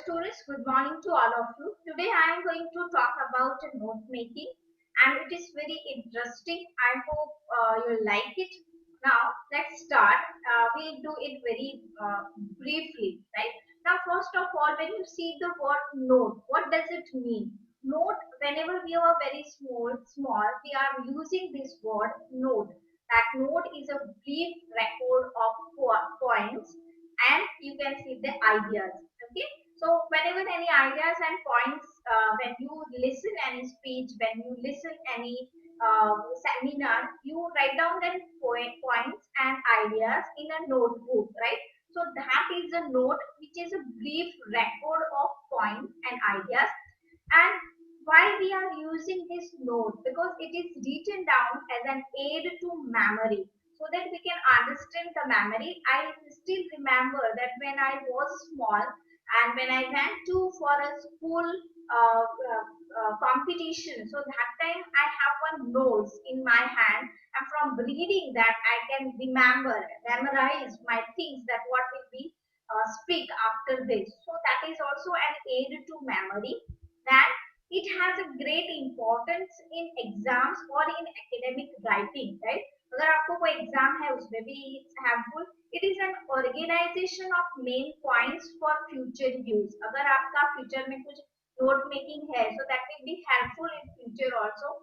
students, good morning to all of you. Today I am going to talk about note making and it is very interesting. I hope you like it. Now let's start. We'll do it very briefly, right? Now first of all, when you see the word note, what does it mean? Note, whenever we are very small, we are using this word note. That note is a brief record of points and you can see the ideas. Okay, so whenever any ideas and points, when you listen any speech, when you listen any seminar, you write down the points and ideas in a notebook, right? So that is a note which is a brief record of points and ideas. And why we are using this note? Because it is written down as an aid to memory so that we can understand the memory. I still remember that when I was small and when I went to for a school competition, so that time I have one notes in my hand, and from reading that I can memorize my things that what will be speak after this. So that is also an aid to memory. That it has a great importance in exams or in academic writing, right? अगर आपको कोई exam है उसमें भी it's helpful. It is an organization of main points for future use. अगर आपका future में कुछ नोट मेकिंग है, so that will be helpful in future also.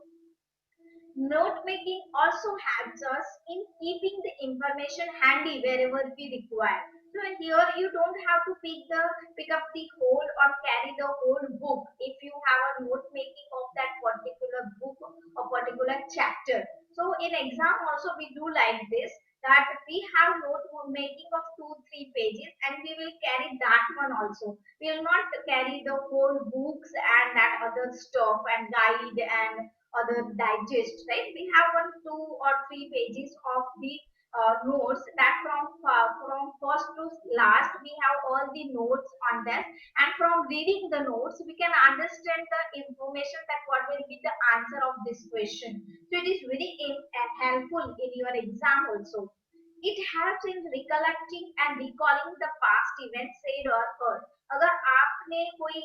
Note making also helps us in keeping the information handy wherever we require. So here you don't have to pick up the whole or carry the whole book if you have a note making of that particular book or particular chapter. So in exam also we do like this, that we have note making of 2-3 pages and we will carry that one also. We will not carry the whole books and that other stuff and guide and other digest, right? We have 1, 2 or 3 pages of the notes, that from first to last we have all the notes on them, and from reading the notes we can understand the information that what will be the answer of this question. So it is very helpful in your exam also. It helps in recollecting and recalling the past events said or heard. अगर आपने कोई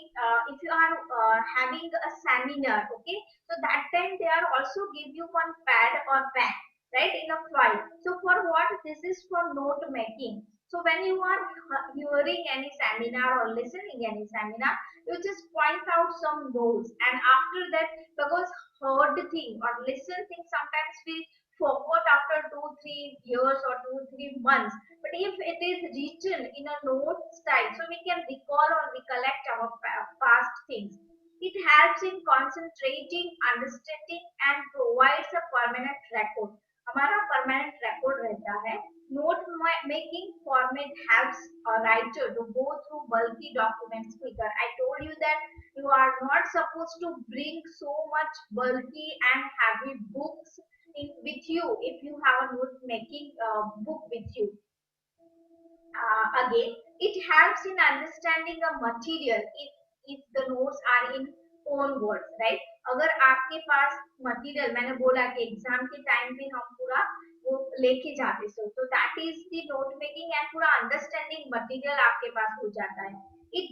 if you are having a seminar, okay, so that time they are also give you one pad or pen, right, in a file. So for what? This is for note making. So when you are hearing any seminar or listening any seminar, you just point out some notes, and after that, because heard thing or listen thing sometimes we forgot after 2-3 years or 2-3 months. But if it is written in a note style, so we can recall or recollect our past things. It helps in concentrating, understanding, and provides a permanent record. हमारा permanent record रहता है. Note making format helps a writer to go through bulky documents quicker. I told you that you are not supposed to bring so much bulky and heavy books with you if you have a note making book with you. Again, it helps in understanding the material if the notes are in own words, right? अगर आपके पास material, मैंने बोला कि exam के time पे हम पूरा वो लेके जाते सो, तो that is the note making and पूरा अंडरस्टैंडिंग मटेरियल आपके पास हो जाता है. It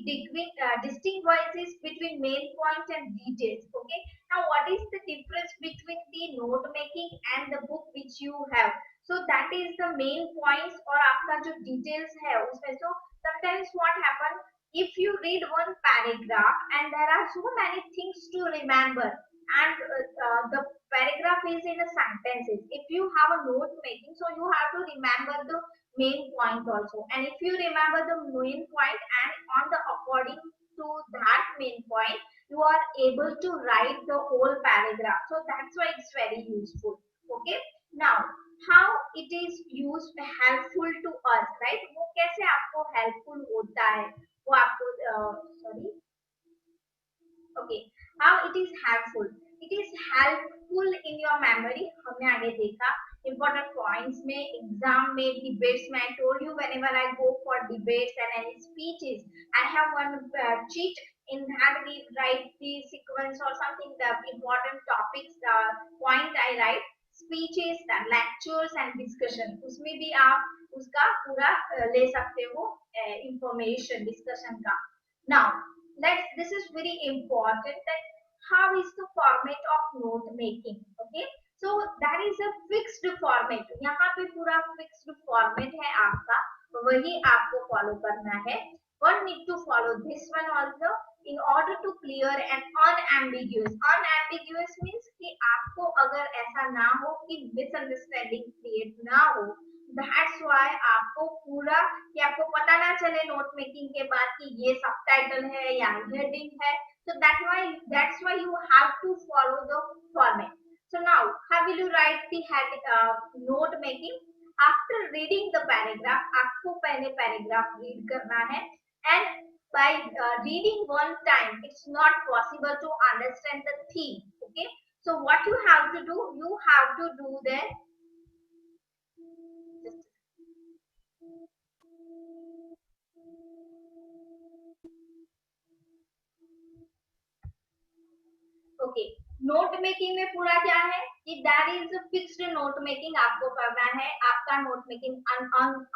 distinguishes between main points and details. Okay, now what is the difference between the note making and the book which you have? So that is the main points और आपका जो details है उसमें. So sometimes what happen, if you read one paragraph and there are so many things to remember, and the paragraph is in a sentences. If you have a note making, so you have to remember the main point also, and if you remember the main point and on the according to that main point you are able to write the whole paragraph. So that's why it's very useful. Okay, now how it is used helpful to us, right? वो कैसे आपको helpful होता है वो आपको sorry, okay, how it is helpful. It is helpful in your memory. हमने आगे देखा important points में, exam में, debates में. I told you whenever I go for debates and any speeches, I have one cheat. In that we write the sequence or something, the important topics, the point I write, speeches, the lectures and discussion. उसमें भी आप उसका पूरा ले सकते हो information discussion का. Now, this is very important that how is the format of note making. Okay, so that is a fixed format. यहाँ पे पूरा fixed format है आपका, वही आपको follow करना है. One need to follow this one also in order to clear and unambiguous. Unambiguous means कि आपको अगर ऐसा ना हो कि misunderstanding create ना हो. That's why आपको पूरा कि आपको पता ना चले नोट मेकिंग के बाद कि ये सबटाइटल है या हेडिंग है. So that's why you have to follow the format. So now how will you write the note making? After reading the paragraph, आपको पहले paragraph read करना है, and by reading one time it's not possible to understand the theme. Okay, so what you have to do, you have to do that. Okay, note making में पूरा क्या है कि that is fixed note making आपको करना है. आपका note making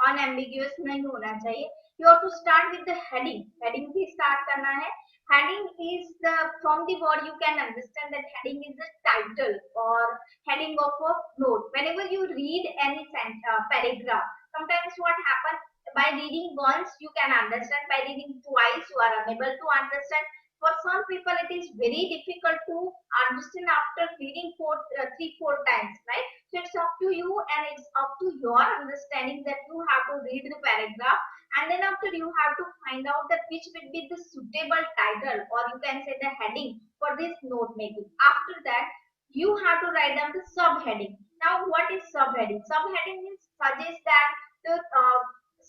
unambiguous नहीं होना चाहिए. You have to start with the heading. Heading भी स्टार्ट करना है. Heading is the from the word you can understand that heading is the title और heading of a note. Whenever you read any paragraph, sometimes what happens, by reading once you can understand, by reading twice you are unable to understand. For some people it is very difficult to understand after reading 3-4 times, right? So it's up to you and it's up to your understanding that you have to read the paragraph, and then after you have to find out that which will be the suitable title, or you can say the heading for this note making. After that you have to write down the subheading. Now what is subheading? Subheading means suggest that the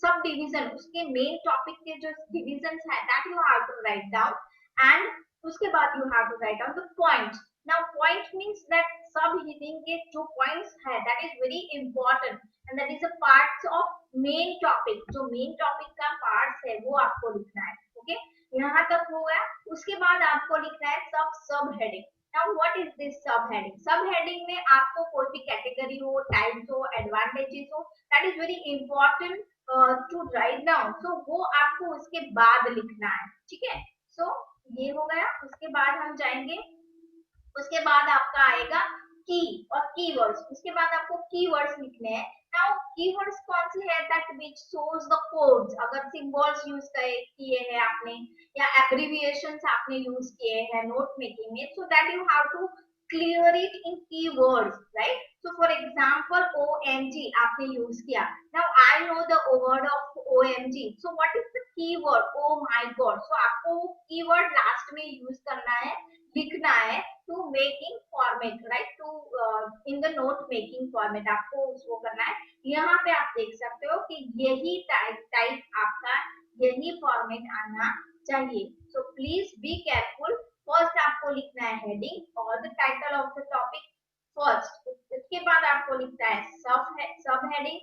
sub division, उसके main topic के जो division है, that you have to write down. And उसके बाद you have to write down the point. Now point means that sub heading के जो points है, that is very important and that is a part of main topic. जो main topic का part है वो आपको लिखना है. ओके, यहाँ तक हो गया. उसके बाद आपको लिखना है सब heading. Now what is this सब हेडिंग? सब हेडिंग में आपको कोई भी कैटेगरी हो, टाइप्स हो, एडवांटेजेस हो, that is very important to write down. So वो आपको उसके बाद लिखना है. ठीक है, सो ये हो गया. उसके बाद हम जाएंगे, उसके बाद आपका आएगा की और कीवर्ड्स. उसके बाद आपको कीवर्ड्स लिखने हैं. नाउ कीवर्ड्स कौन से है? That which shows the codes. अगर सिंबल्स यूज किए हैं आपने या एब्रिविएशंस आपने यूज किए हैं नोट मेकिंग में, so that you have to clear it in keywords, right? So for example OMG आपने यूज किया. Now I know the word of OMG, so what is the keyword? Oh my God. So आपको keyword last में use करना है, लिखना है to making format, right? To in the note making format आपको उसको करना है. यहाँ पे आप देख सकते हो कि यही टाइप आपका, यही फॉर्मेट आना चाहिए. So please be careful. First आपको लिखना है हेडिंग और the title of the topic first. इसके बाद आपको लिखना है सब हेडिंग.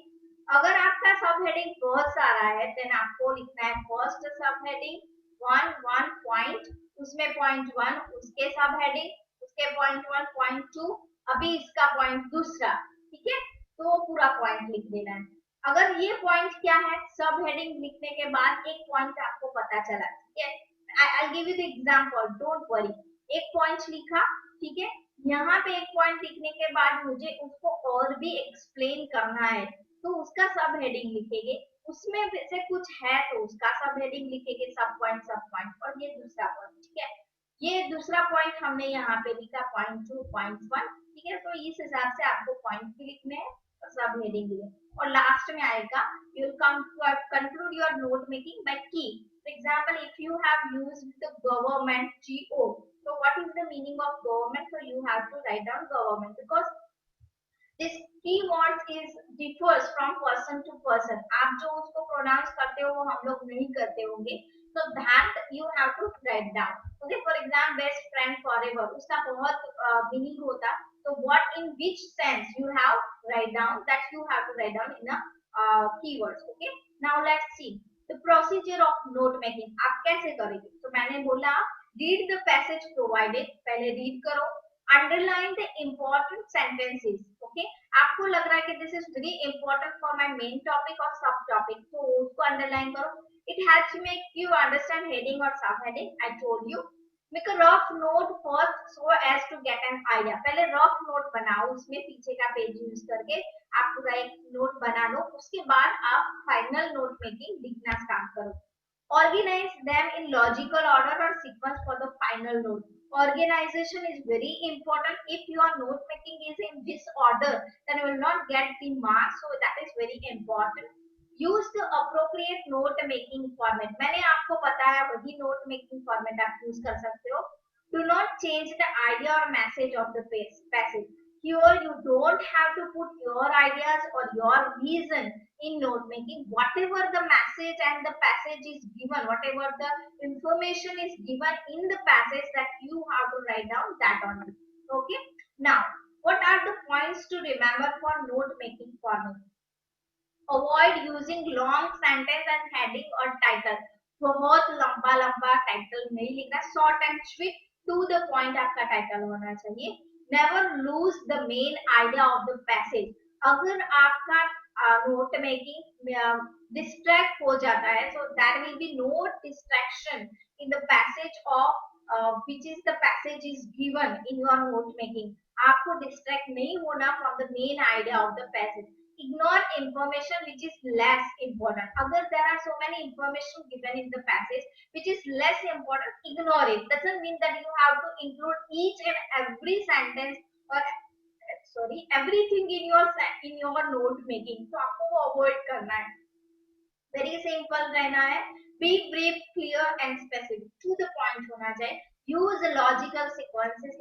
अगर आपका सब हेडिंग बहुत सारा है देन आपको लिखना है फर्स्ट सब हेडिंग, वन पॉइंट, उसमें पॉइंट 1 उसके सब हेडिंग, उसके पॉइंट 1, पॉइंट 2, अभी इसका पॉइंट दूसरा. ठीक है, तो पूरा पॉइंट लिख देना है. अगर ये पॉइंट क्या है, सब हेडिंग लिखने के बाद एक पॉइंट आपको पता चला. ठीक है, I give you the example, don't worry. एक पॉइंट लिखा, ठीक है, यहाँ पे एक पॉइंट लिखने के बाद मुझे उसको और भी एक्सप्लेन करना है, तो उसका सब हेडिंग लिखेंगे. उसमें से कुछ है तो उसका सब हेडिंग लिखेंगे, सब पॉइंट. और ये दूसरा पॉइंट. ठीक है, ये दूसरा पॉइंट हमने यहाँ पे लिखा पॉइंट 2, पॉइंट 1. ठीक है, तो इस हिसाब से आपको पॉइंट भी लिखने हैं और सब हेडिंग भी. और लास्ट में आएगा you will come to conclude your note making by key. For example, if you have used the government, GO, so what is the meaning of government? So you have to write down government, because this keyword is differs from person to person. आप जो उसको pronounce करते हो वो हम लोग नहीं करते होंगे, so that you have to write down. Okay, for example, best friend forever, उसका बहुत meaning होता, so what in which sense you have write down, that you have to write down in a keywords. Okay, now let's see the procedure of note making. आप कैसे करेंगे? तो मैंने बोला read the passage provided, पहले read करो, underline the important sentences. Okay, आपको लग रहा है कि this is very important for my main topic or सब topic, तो उसको underline करो. It helps you make you understand heading or subheading. I told you. Make a rough note first so as to get an idea. पहले rough note बनाओ, उसमें पीछे का page use करके आप पूरा एक नोट बना लो. उसके बाद आप फाइनल नोट मेकिंग लिखना स्टार्ट करो. Organize them in logical order or sequence for the final note. Organization is very important. If your note making is in this order, then you will not get the marks. So that is very important. Use the appropriate note making format. मैंने आपको बताया वही note making format आप use कर सकते हो. Do not change the idea or message of the passage. Here you don't have to put your ideas or your reason in note making. Whatever the message and the passage is given, whatever the information is given in the passage, that you have to write down that only. Okay. Now, what are the points to remember for note making format? Avoid using long sentence and heading or title. बहुत लंबा लंबा title नहीं लिखना. Short and sweet to the point आपका title होना चाहिए. Never lose the main idea of the passage. अगर आपका नोट मेकिंग डिस्ट्रैक्ट हो जाता है, so there will be no distraction in the passage of which is the passage is given in your note making. आपको distract नहीं होना from the main idea of the passage. Ignore information which is less important. Agar there are so many information given in the passage which is less important, ignore it. Doesn't mean that you have to include each and every sentence or everything in your note making. So आपको वो avoid करना है. Very simple रहना है. Be brief, clear and specific. To the point होना चाहिए. Use logical sequences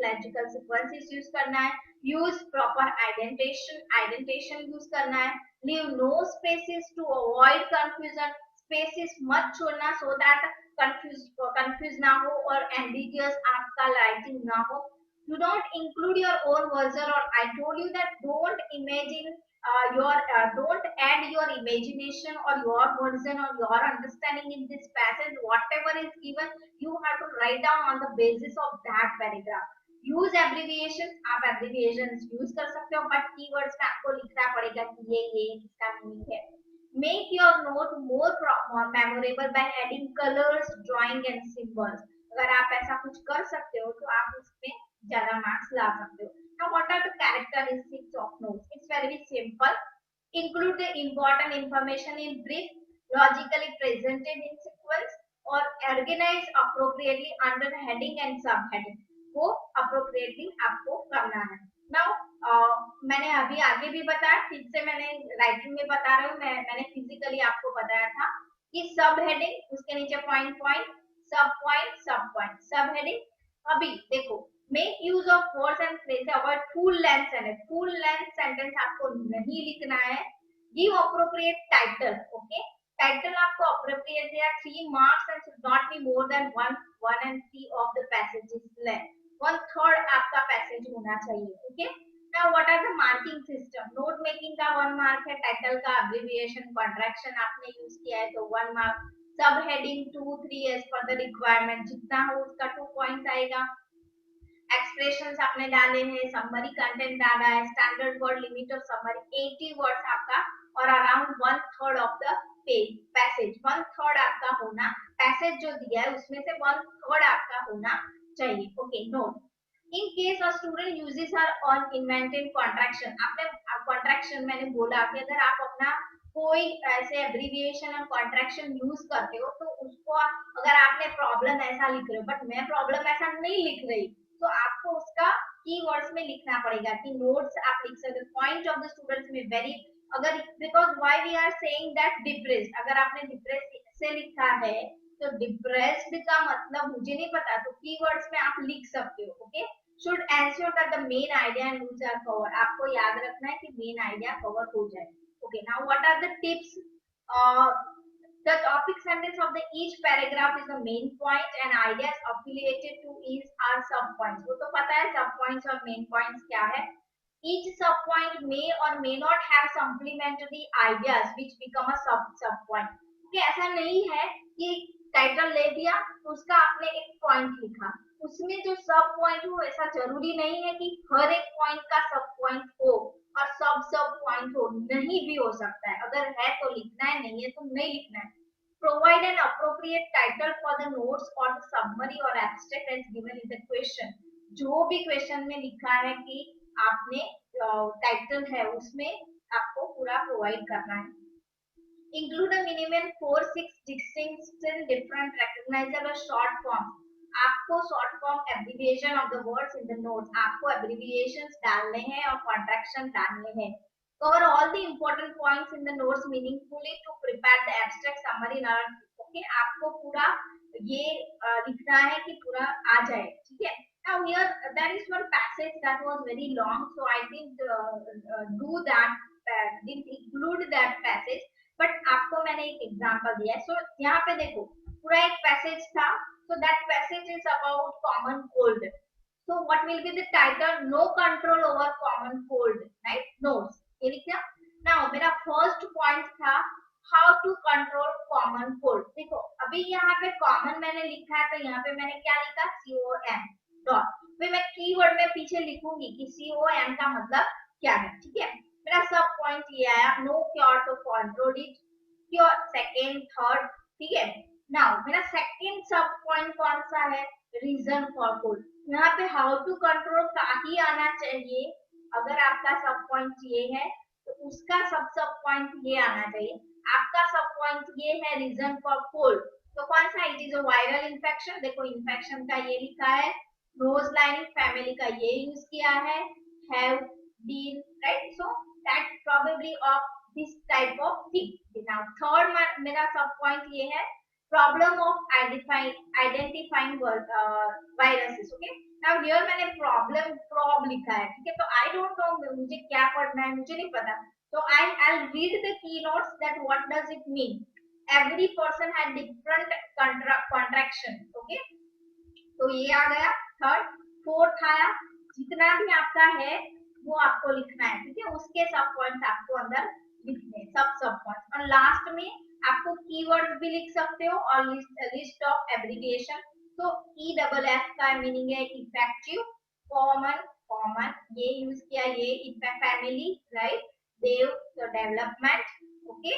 use करना है. Use proper indentation use करना है. Leave no spaces to avoid confusion. Spaces मत छोड़ना so that confuse ना हो और ambiguous आपका writing ना हो. Do not include your own version, or I told you that don't imagine don't add your imagination or your version or your understanding in this passage. Whatever is given, you have to write down on the basis of that paragraph. Use abbreviations. आप abbreviations use कर सकते हो, but keywords में आपको लिखना पड़ेगा कि ये इसका meaning है. Make your note more memorable by adding colors, drawing and symbols. अगर आप ऐसा कुछ कर सकते हो तो आप उसमें ज्यादा मार्क्स ला सकते हो. Now, what are the characteristics of notes? It's very simple. Include the important information in brief, logically presented in sequence, or organize appropriately under heading and subheading. वो appropriately आपको करना है. Now, मैंने अभी आगे भी बताया, फिर से मैंने राइटिंग में बता रही हूँ. मैंने फिजिकली आपको बताया था कि सब हेडिंग, उसके नीचे पॉइंट पॉइंट, सब पॉइंट, सब हेडिंग. अभी देखो, make use of words and phrases. Avoid full length sentence. Full length sentence आपको नहीं लिखना है. Give appropriate title. Okay, title आपको appropriate दिया. 3 marks and should not be more than 1 and 3 of the passage's length. 1/3 आपका passage होना चाहिए. Okay. Now, what are the marking system? Note making का 1 mark है. Title का abbreviation, contraction आपने use किया है तो 1 mark. Sub heading 2, 3 as per the requirement. जितना हो उसका 2 points आएगा. एक्सप्रेशंस आपने डाले हैं, समरी कंटेंट डाला है, स्टैंडर्ड वर्ड लिमिट और समरी 80 वर्ड्स आपका, और around 1/3 of the page passage. 1/3 आपका होना, पैसेज जो दिया है उसमें से 1/3 आपका होना चाहिए. Okay. Note. In case a student uses our own invented contraction. आपने कॉन्ट्रैक्शन मैंने बोला कि अगर आप अपना कोई ऐसे एब्रीविएशन और कॉन्ट्रैक्शन यूज करते हो तो उसको अगर आपने प्रॉब्लम ऐसा लिख रहे हो, बट मैं प्रॉब्लम ऐसा नहीं लिख रही, तो आपको उसका कीवर्ड्स में लिखना पड़ेगा कि नोट्स आप लिख सकते हो. पॉइंट ऑफ द स्टूडेंट्स में वेरी, अगर because why we are saying that depressed, अगर आपने डिप्रेस्ड से लिखा है तो डिप्रेस्ड का मतलब मुझे नहीं पता, तो कीवर्ड्स में आप लिख सकते हो. Okay. Should ensure that the main idea and rules are cover. आपको याद रखना है कि मेन आइडिया कवर हो जाए. Okay. Now what are the tips? The topic sentence of the each paragraph is the main point and ideas affiliated to each are sub points. वो तो पता है sub points और main points क्या है. Each sub point may or may not have supplementary ideas which become a sub point. कि ऐसा नहीं है कि टाइटल ले दिया तो उसका आपने एक पॉइंट लिखा, उसमें जो सब पॉइंट हो ऐसा जरूरी नहीं है कि हर एक पॉइंट का सब पॉइंट हो और सब पॉइंट हो, नहीं भी हो सकता है. अगर है तो लिखना है, नहीं है तो नहीं लिखना है. Provide an appropriate title for the notes or the summary or abstract as given in the question. जो भी क्वेश्चन में लिखा है कि आपने टाइटल है उसमें आपको पूरा प्रोवाइड करना है. Include a minimum 4-6 distinct different recognizable short forms. आपको short form abbreviation of the words in the notes. आपको abbreviations डालने हैं और contraction डालने हैं. Cover all the important points in the notes meaningfully to prepare the abstract summary narrative. Okay, आपको पूरा ये लिखना है कि पूरा आ जाए. ठीक है. Now here there is one passage that was very long, so I didn't do that. Didn't include that passage. But आपको मैंने एक एग्जांपल दिया है. सो यहाँ पे देखो पूरा एक पैसेज था. So that passage is about common cold. So what will be the title? No control over common cold, right? Nose. ये लिख दिया. नाउ मेरा फर्स्ट पॉइंट था how to control common cold. देखो अभी यहाँ पे कॉमन मैंने लिखा है, तो यहाँ पे मैंने क्या लिखा? COM dot. फिर मैं कीवर्ड में पीछे लिखूंगी कि COM का मतलब क्या है. ठीक है. मेरा सब पॉइंट ये आया. No cure to control it. Cure second third. ठीक है. नाउ मेरा सेकेंड सब पॉइंट कौन सा है? Reason for cold. यहाँ पे हाउ टू कंट्रोल का ही आना चाहिए. अगर आपका सब पॉइंट ये है तो उसका सब पॉइंट ये आना चाहिए. आपका सब पॉइंट ये है रीजन फॉर कोल्ड, तो कौन सा? It is a viral infection. देखो इन्फेक्शन का ये लिखा है. नोज लाइनिंग फैमिली का ये यूज किया है. Have been, right? So that probably of this type of thing. Now third मेरा सब पॉइंट ये है problem of identifying viruses. Okay, now here मैंने problem prob लिखा है. ठीक है. तो I don't know मुझे क्या पढ़ना है, मुझे नहीं पता. So I'll read the keynotes that what does it mean. Every person had different contraction. Okay, तो ये आ गया थर्ड. फोर्थ आया जितना भी आपका है वो आपको लिखना है. ठीक है. उसके सब पॉइंट्स आपको अंदर लिखने हैं, सब पॉइंट्स. और लास्ट में आपको कीवर्ड्स भी लिख सकते हो और लिस्ट ऑफ एब्रिविएशन. तो EFF का मीनिंग है इफेक्टिव. कॉमन ये यूज किया. ये फैमिली, राइट? देव तो development. Okay.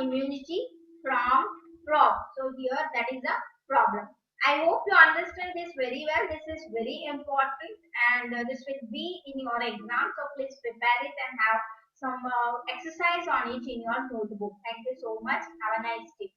Immunity from prob. So here that is a problem. I hope you understand this very well. This is very important and this will be in your exam. So please prepare it and have some exercise on it in your notebook. Thank you so much. Have a nice day.